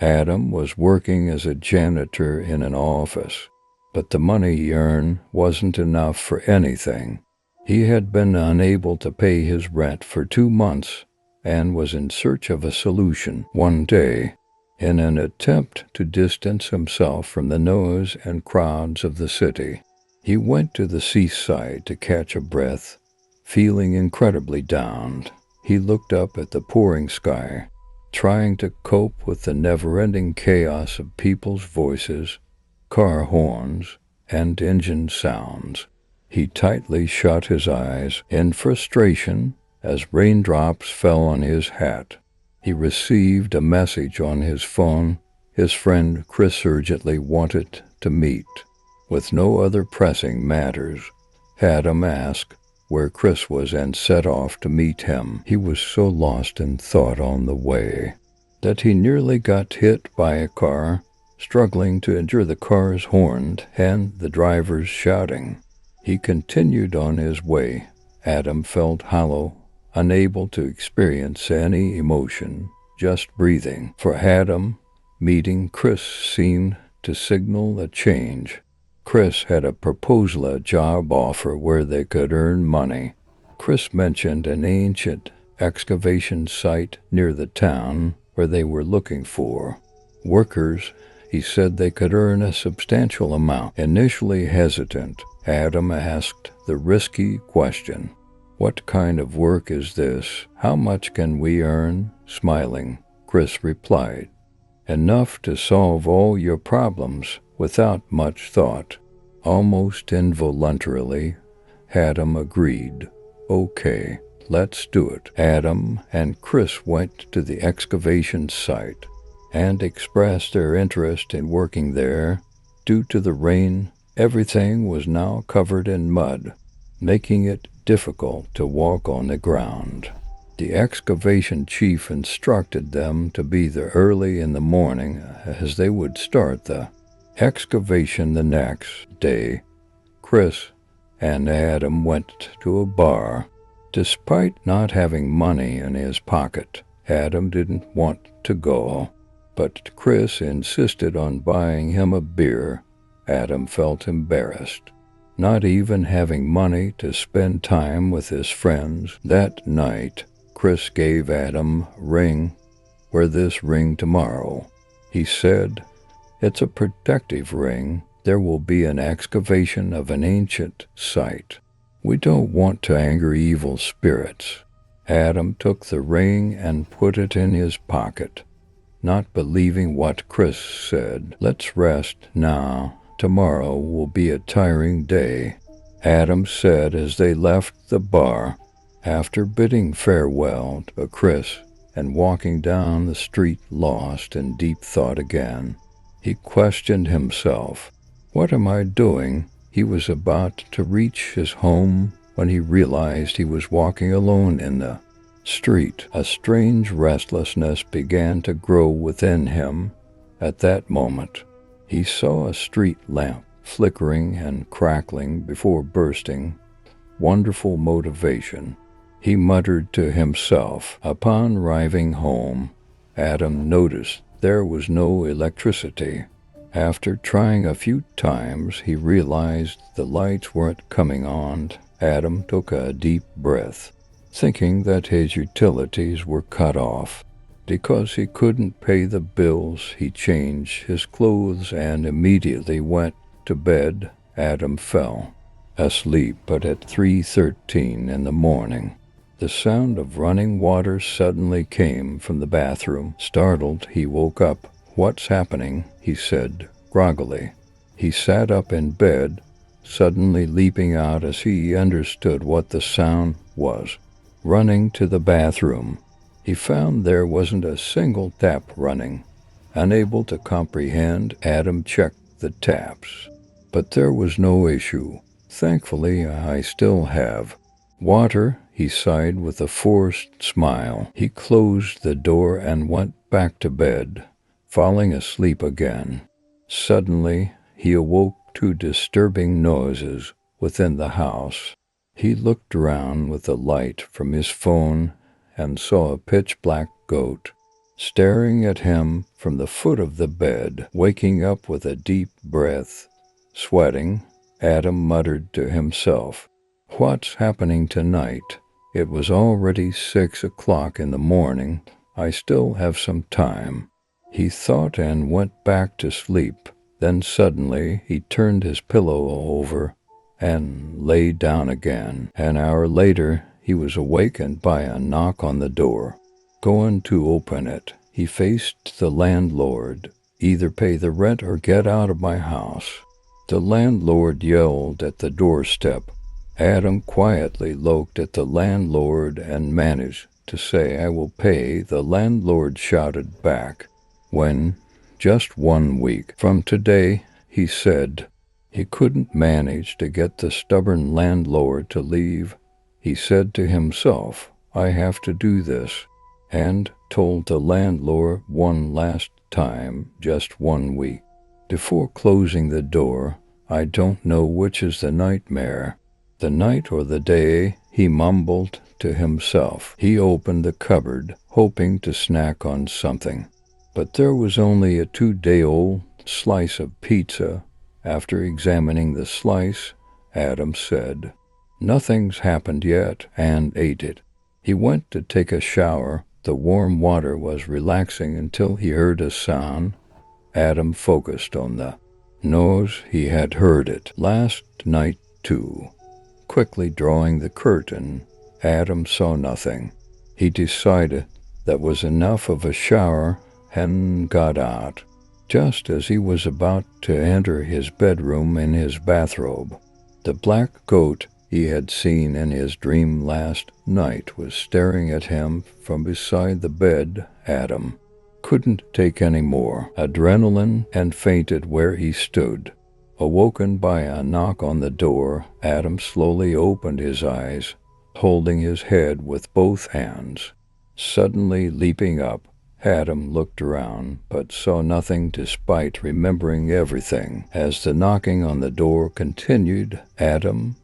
Adam was working as a janitor in an office, but the money he earned wasn't enough for anything. He had been unable to pay his rent for 2 months and was in search of a solution. One day, in an attempt to distance himself from the noise and crowds of the city, he went to the seaside to catch a breath. Feeling incredibly downed, he looked up at the pouring sky, trying to cope with the never-ending chaos of people's voices, car horns, and engine sounds. He tightly shut his eyes in frustration as raindrops fell on his hat. He received a message on his phone. His friend Chris urgently wanted to meet. With no other pressing matters, Adam asked where Chris was and set off to meet him. He was so lost in thought on the way that he nearly got hit by a car, struggling to endure the car's horn and the driver's shouting. He continued on his way. Adam felt hollow, unable to experience any emotion, just breathing. For Adam, meeting Chris seemed to signal a change. Chris had a proposal, a job offer where they could earn money. Chris mentioned an ancient excavation site near the town where they were looking for workers. He said they could earn a substantial amount. Initially hesitant, Adam asked the risky question, "What kind of work is this? How much can we earn?" Smiling, Chris replied, "Enough to solve all your problems without much thought." Almost involuntarily, Adam agreed. "Okay, let's do it." Adam and Chris went to the excavation site and expressed their interest in working there. Due to the rain, everything was now covered in mud, making it difficult to walk on the ground. The excavation chief instructed them to be there early in the morning as they would start the excavation the next day. Chris and Adam went to a bar. Despite not having money in his pocket, Adam didn't want to go, but Chris insisted on buying him a beer. Adam felt embarrassed, not even having money to spend time with his friends. That night, Chris gave Adam a ring. "Wear this ring tomorrow," he said. "It's a protective ring. There will be an excavation of an ancient site. We don't want to anger evil spirits." Adam took the ring and put it in his pocket, not believing what Chris said. "Let's rest now. Tomorrow will be a tiring day," Adam said as they left the bar. After bidding farewell to Chris and walking down the street lost in deep thought again, he questioned himself. "What am I doing?" He was about to reach his home when he realized he was walking alone in the street. A strange restlessness began to grow within him. At that moment, he saw a street lamp flickering and crackling before bursting. Wonderful motivation, he muttered to himself. Upon arriving home, Adam noticed there was no electricity. After trying a few times, he realized the lights weren't coming on. Adam took a deep breath, thinking that his utilities were cut off. Because he couldn't pay the bills, he changed his clothes and immediately went to bed. Adam fell asleep, but at 3:13 in the morning, the sound of running water suddenly came from the bathroom. Startled, he woke up. "What's happening?" he said groggily. He sat up in bed, suddenly leaping out as he understood what the sound was. Running to the bathroom, he found there wasn't a single tap running. Unable to comprehend, Adam checked the taps, but there was no issue. "Thankfully, I still have water," he sighed with a forced smile. He closed the door and went back to bed, falling asleep again. Suddenly, he awoke to disturbing noises within the house. He looked around with the light from his phone and saw a pitch-black goat staring at him from the foot of the bed. Waking up with a deep breath, sweating, Adam muttered to himself, "What's happening tonight? It was already 6 o'clock in the morning. I still have some time." He thought and went back to sleep. Then suddenly he turned his pillow over and lay down again. An hour later, he was awakened by a knock on the door. Going to open it, he faced the landlord. "Either pay the rent or get out of my house." The landlord yelled at the doorstep. Adam quietly looked at the landlord and managed to say, "I will pay." The landlord shouted back, "When? Just 1 week from today," he said. He couldn't manage to get the stubborn landlord to leave. He said to himself, "I have to do this," and told the landlord one last time, just 1 week. Before closing the door, "I don't know which is the nightmare, the night or the day," he mumbled to himself. He opened the cupboard, hoping to snack on something. But there was only a 2-day-old slice of pizza. After examining the slice, Adam said, "Nothing's happened yet," and ate it. He went to take a shower. The warm water was relaxing until he heard a sound. Adam focused on the noise. He had heard it last night too. Quickly drawing the curtain, Adam saw nothing. He decided that was enough of a shower and got out. Just as he was about to enter his bedroom in his bathrobe, the black goat he had seen in his dream last night was staring at him from beside the bed. Adam couldn't take any more adrenaline and fainted where he stood. Awoken by a knock on the door, Adam slowly opened his eyes, holding his head with both hands. Suddenly leaping up, Adam looked around, but saw nothing despite remembering everything. As the knocking on the door continued, Adam,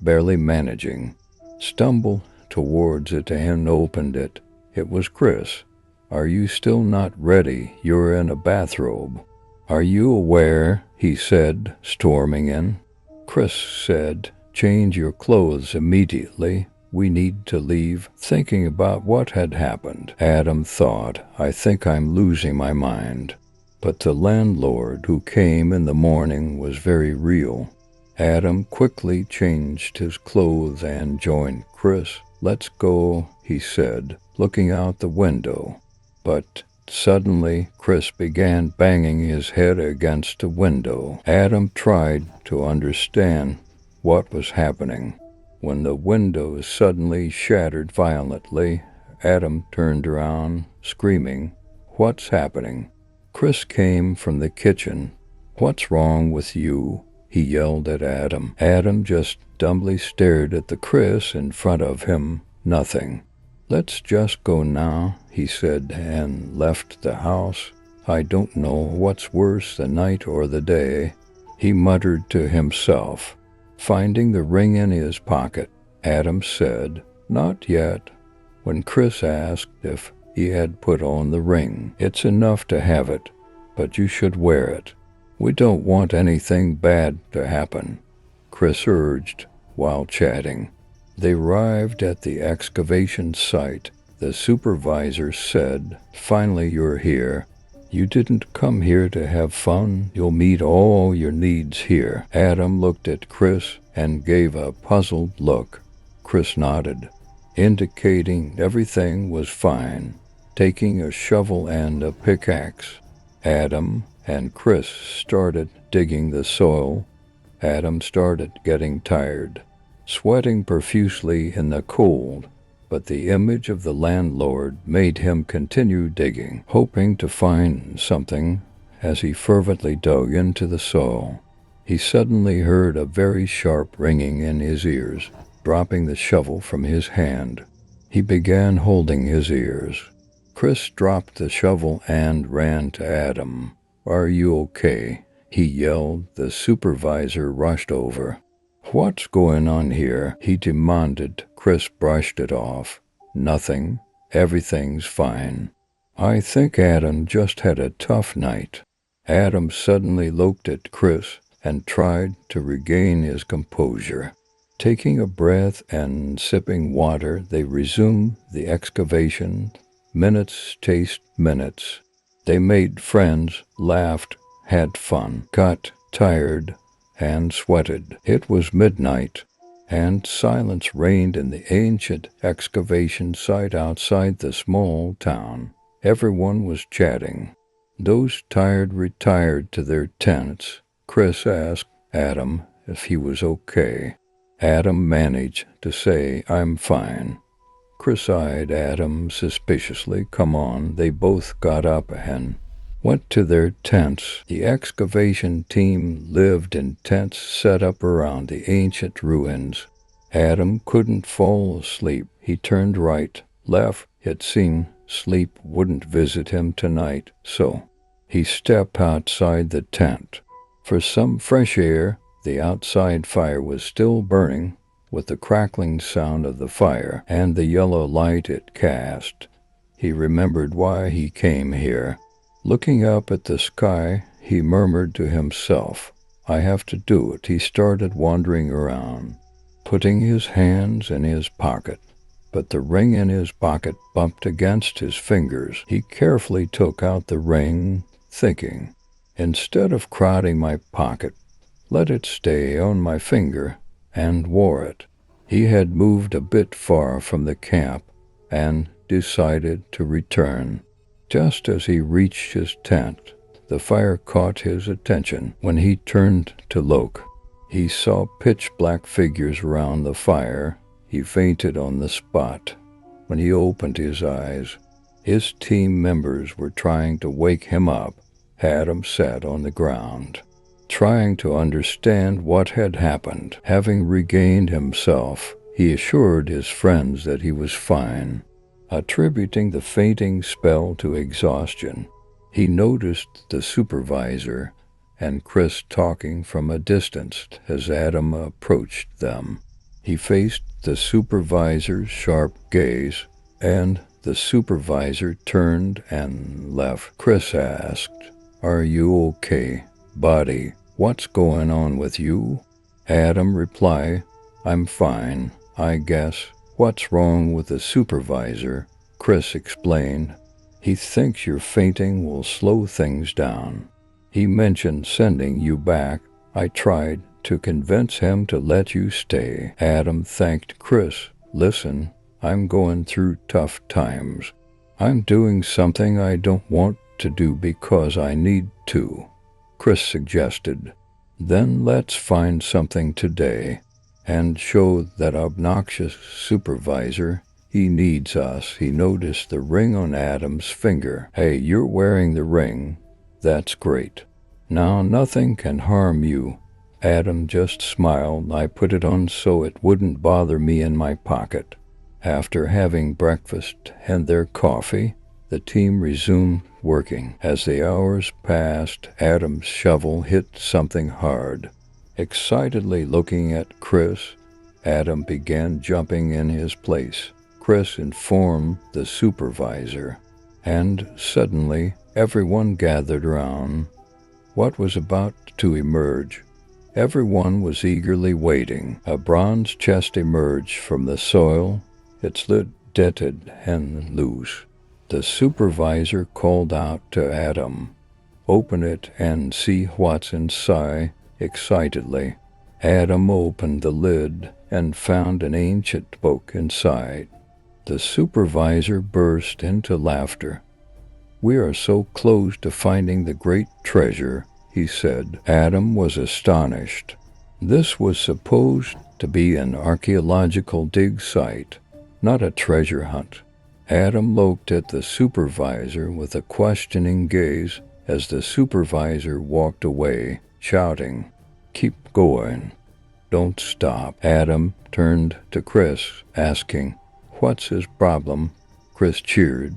barely managing, stumbled towards it and opened it. It was Chris. "Are you still not ready? You're in a bathrobe." "Are you aware?" he said, storming in. Chris said, "Change your clothes immediately. We need to leave." Thinking about what had happened, Adam thought, "I think I'm losing my mind." But the landlord who came in the morning was very real. Adam quickly changed his clothes and joined Chris. "Let's go," he said, looking out the window. But suddenly Chris began banging his head against the window. Adam tried to understand what was happening. When the window suddenly shattered violently, Adam turned around, screaming, "What's happening?" Chris came from the kitchen. "What's wrong with you?" he yelled at Adam. Adam just dumbly stared at the Chris in front of him. Nothing. "Let's just go now," he said, and left the house. "I don't know what's worse, the night or the day," he muttered to himself. Finding the ring in his pocket, Adam said, "Not yet." When Chris asked if he had put on the ring, "It's enough to have it, but you should wear it. We don't want anything bad to happen," Chris urged while chatting. They arrived at the excavation site. The supervisor said, "Finally you're here. You didn't come here to have fun. You'll meet all your needs here." Adam looked at Chris and gave a puzzled look. Chris nodded, indicating everything was fine. Taking a shovel and a pickaxe, Adam and Chris started digging the soil. Adam started getting tired, sweating profusely in the cold, but the image of the landlord made him continue digging, hoping to find something. As he fervently dug into the soil, he suddenly heard a very sharp ringing in his ears. Dropping the shovel from his hand, he began holding his ears. Chris dropped the shovel and ran to Adam. "Are you okay?" he yelled. The supervisor rushed over. "What's going on here?" he demanded. Chris brushed it off. "Nothing. Everything's fine." I think Adam just had a tough night. Adam suddenly looked at Chris and tried to regain his composure. Taking a breath and sipping water, they resumed the excavation. Minutes chased minutes. They made friends, laughed, had fun, got tired, and sweated. It was midnight, and silence reigned in the ancient excavation site outside the small town. Everyone was chatting. Those tired retired to their tents. Chris asked Adam if he was okay. Adam managed to say, "I'm fine." Chris eyed Adam suspiciously. "Come on." They both got up and went to their tents. The excavation team lived in tents set up around the ancient ruins. Adam couldn't fall asleep. He turned right, left. It seemed sleep wouldn't visit him tonight, so he stepped outside the tent. For some fresh air, the outside fire was still burning, with the crackling sound of the fire and the yellow light it cast. He remembered why he came here. Looking up at the sky, he murmured to himself, "I have to do it." He started wandering around, putting his hands in his pocket, but the ring in his pocket bumped against his fingers. He carefully took out the ring, thinking, "Instead of crowding my pocket, let it stay on my finger," and wore it. He had moved a bit far from the camp and decided to return. Just as he reached his tent, the fire caught his attention. When he turned to look, he saw pitch-black figures around the fire. He fainted on the spot. When he opened his eyes, his team members were trying to wake him up. Adam sat on the ground, trying to understand what had happened. Having regained himself, he assured his friends that he was fine, attributing the fainting spell to exhaustion. He noticed the supervisor and Chris talking from a distance as Adam approached them. He faced the supervisor's sharp gaze, and the supervisor turned and left. Chris asked, "Are you okay, buddy? What's going on with you?" Adam replied, "I'm fine, I guess." "What's wrong with the supervisor?" Chris explained. "He thinks your fainting will slow things down. He mentioned sending you back. I tried to convince him to let you stay." Adam thanked Chris. "Listen, I'm going through tough times. I'm doing something I don't want to do because I need to," Chris suggested. "Then let's find something today and show that obnoxious supervisor he needs us." He noticed the ring on Adam's finger. "Hey, you're wearing the ring. That's great. Now nothing can harm you." Adam just smiled. "I put it on so it wouldn't bother me in my pocket." After having breakfast and their coffee, the team resumed working. As the hours passed, Adam's shovel hit something hard. Excitedly looking at Chris, Adam began jumping in his place. Chris informed the supervisor, and suddenly everyone gathered around. What was about to emerge? Everyone was eagerly waiting. A bronze chest emerged from the soil, its lid dented and loose. The supervisor called out to Adam, "Open it and see what's inside," excitedly. Adam opened the lid and found an ancient book inside. The supervisor burst into laughter. "We are so close to finding the great treasure," he said. Adam was astonished. This was supposed to be an archaeological dig site, not a treasure hunt. Adam looked at the supervisor with a questioning gaze as the supervisor walked away, shouting, "Keep going. Don't stop." Adam turned to Chris, asking, "What's his problem?" Chris cheered.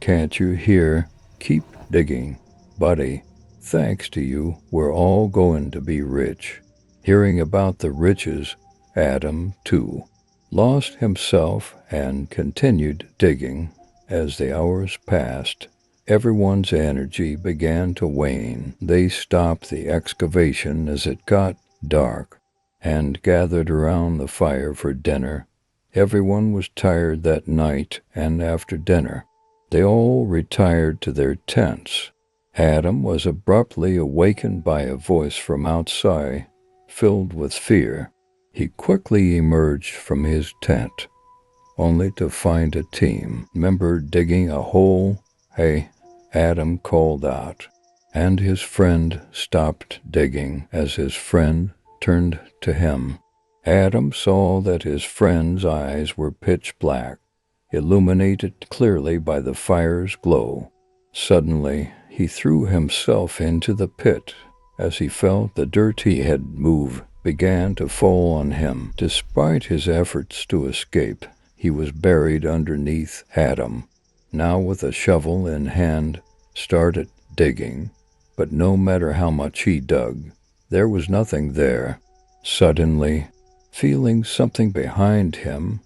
"Can't you hear? Keep digging, buddy. Thanks to you, we're all going to be rich." Hearing about the riches, Adam, too, lost himself and continued digging. As the hours passed, Everyone's energy began to wane. They stopped the excavation as it got dark and gathered around the fire for dinner. Everyone was tired that night, and after dinner, they all retired to their tents. Adam was abruptly awakened by a voice from outside, filled with fear. He quickly emerged from his tent, only to find a team member digging a hole. "Hey," Adam called out, and his friend stopped digging as his friend turned to him. Adam saw that his friend's eyes were pitch black, illuminated clearly by the fire's glow. Suddenly, he threw himself into the pit as he felt the dirt he had moved began to fall on him. Despite his efforts to escape, he was buried underneath. Adam, now with a shovel in hand, started digging, but no matter how much he dug, there was nothing there. Suddenly, feeling something behind him,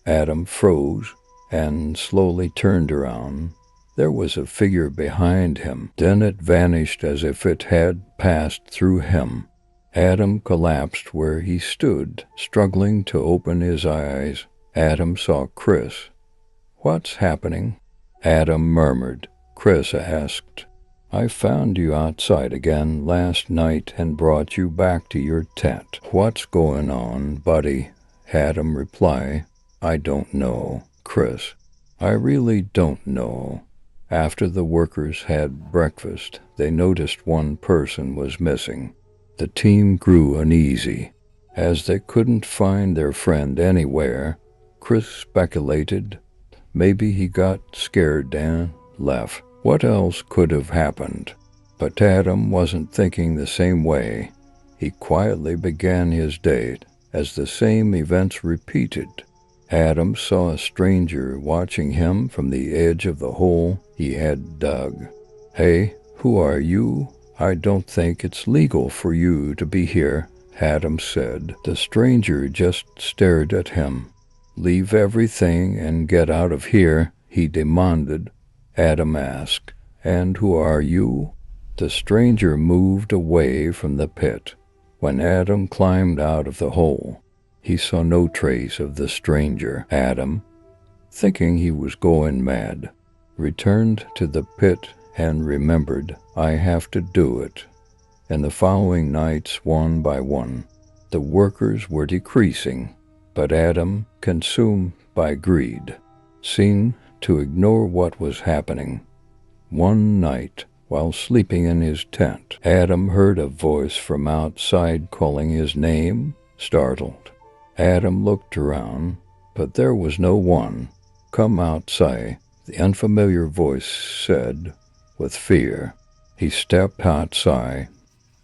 Adam froze and slowly turned around. There was a figure behind him. Then it vanished as if it had passed through him. Adam collapsed where he stood, struggling to open his eyes. Adam saw Chris. "What's happening?" Adam murmured. Chris asked, "I found you outside again last night and brought you back to your tent." "What's going on, buddy?" Adam replied. "I don't know, Chris. I really don't know." After the workers had breakfast, they noticed one person was missing. The team grew uneasy. As they couldn't find their friend anywhere, Chris speculated maybe he got scared and left. What else could have happened? But Adam wasn't thinking the same way. He quietly began his day as the same events repeated. Adam saw a stranger watching him from the edge of the hole he had dug. "Hey, who are you? I don't think it's legal for you to be here," Adam said. The stranger just stared at him. "Leave everything and get out of here," he demanded. Adam asked, "And who are you?" The stranger moved away from the pit. When Adam climbed out of the hole, he saw no trace of the stranger. Adam, thinking he was going mad, returned to the pit and remembered, "I have to do it." And the following nights, one by one, the workers were decreasing, but Adam, consumed by greed, seemed to ignore what was happening. One night, while sleeping in his tent, Adam heard a voice from outside calling his name. Startled, Adam looked around, but there was no one. "Come outside," the unfamiliar voice said with fear. He stepped outside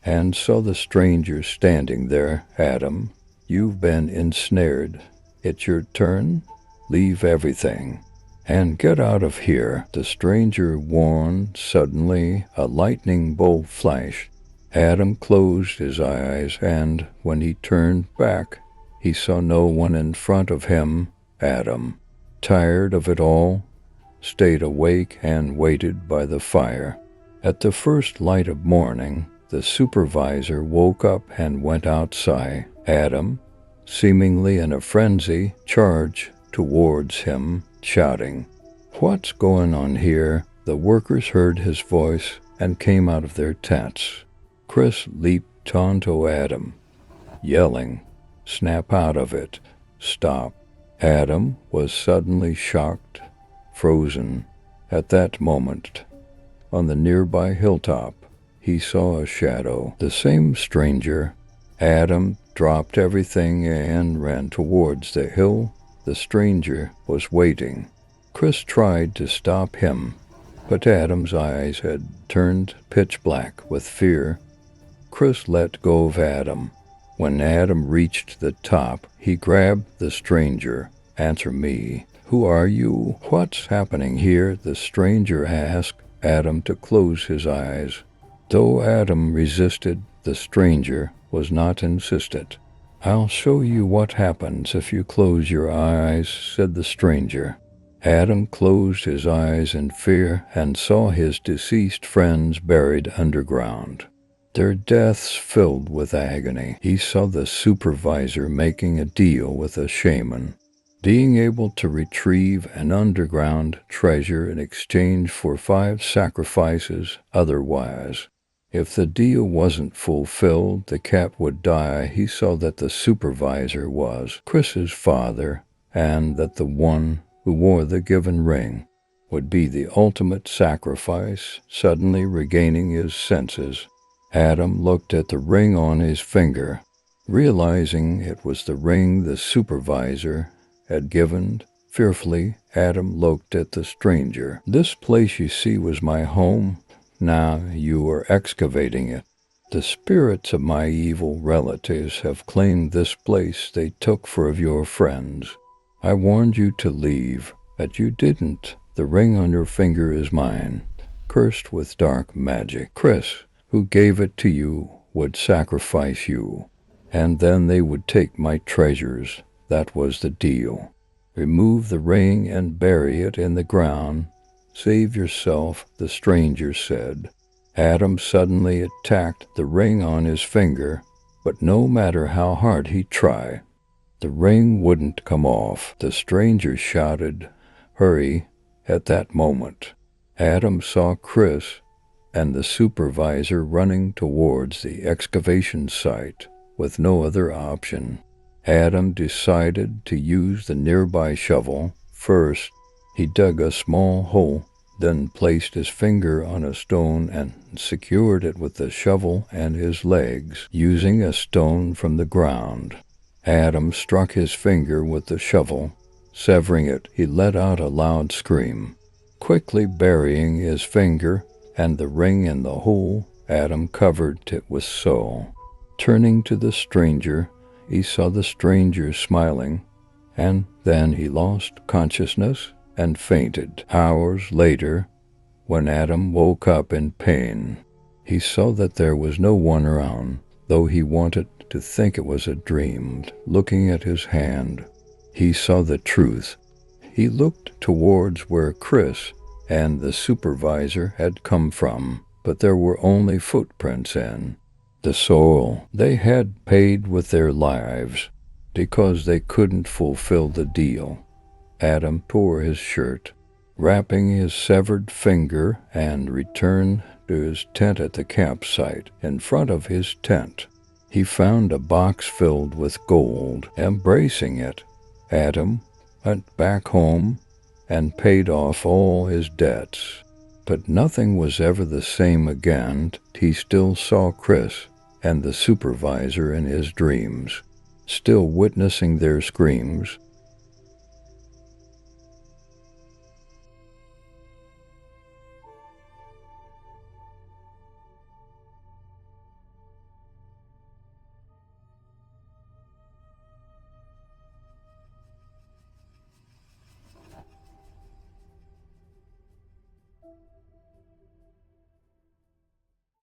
and saw the stranger standing there. "Adam, you've been ensnared. It's your turn. Leave everything and get out of here," the stranger warned. Suddenly, a lightning bolt flashed. Adam closed his eyes, and when he turned back, he saw no one in front of him. Adam, tired of it all, stayed awake and waited by the fire. At the first light of morning, the supervisor woke up and went outside. Adam, seemingly in a frenzy, charged towards him, shouting, "What's going on here?" The workers heard his voice and came out of their tents. Chris leaped onto Adam, yelling, "Snap out of it! Stop!" Adam was suddenly shocked, frozen. At that moment, on the nearby hilltop, he saw a shadow, the same stranger. Adam dropped everything and ran towards the hill. The stranger was waiting. Chris tried to stop him, but Adam's eyes had turned pitch black with fear. Chris let go of Adam. When Adam reached the top, he grabbed the stranger. "Answer me. Who are you? What's happening here?" the stranger asked Adam to close his eyes. Though Adam resisted, the stranger was not insistent. "I'll show you what happens if you close your eyes," said the stranger. Adam closed his eyes in fear and saw his deceased friends buried underground, their deaths filled with agony. He saw the supervisor making a deal with a shaman, being able to retrieve an underground treasure in exchange for 5 sacrifices otherwise. If the deal wasn't fulfilled, the cat would die. He saw that the supervisor was Chris's father, and that the one who wore the given ring would be the ultimate sacrifice. Suddenly regaining his senses, Adam looked at the ring on his finger, realizing it was the ring the supervisor had given. Fearfully, Adam looked at the stranger. "This place you see was my home. Now you are excavating it. The spirits of my evil relatives have claimed this place they took for your friends. I warned you to leave, but you didn't. The ring on your finger is mine, cursed with dark magic. Chris, who gave it to you, would sacrifice you, and then they would take my treasures. That was the deal. Remove the ring and bury it in the ground. Save yourself," the stranger said. Adam suddenly attacked the ring on his finger, but no matter how hard he tried, the ring wouldn't come off. The stranger shouted, "Hurry!" At that moment, Adam saw Chris and the supervisor running towards the excavation site with no other option. Adam decided to use the nearby shovel. First, he dug a small hole, then placed his finger on a stone and secured it with the shovel and his legs, using a stone from the ground. Adam struck his finger with the shovel. Severing it, he let out a loud scream. Quickly burying his finger and the ring in the hole, Adam covered it with soil. Turning to the stranger, he saw the stranger smiling, and then he lost consciousness and fainted. Hours later, when Adam woke up in pain, he saw that there was no one around, though he wanted to think it was a dream. Looking at his hand, he saw the truth. He looked towards where Chris and the supervisor had come from, but there were only footprints in the soil. They had paid with their lives because they couldn't fulfill the deal. Adam tore his shirt, wrapping his severed finger, and returned to his tent at the campsite. In front of his tent, he found a box filled with gold. Embracing it, Adam went back home and paid off all his debts. But nothing was ever the same again. He still saw Chris and the supervisor in his dreams, still witnessing their screams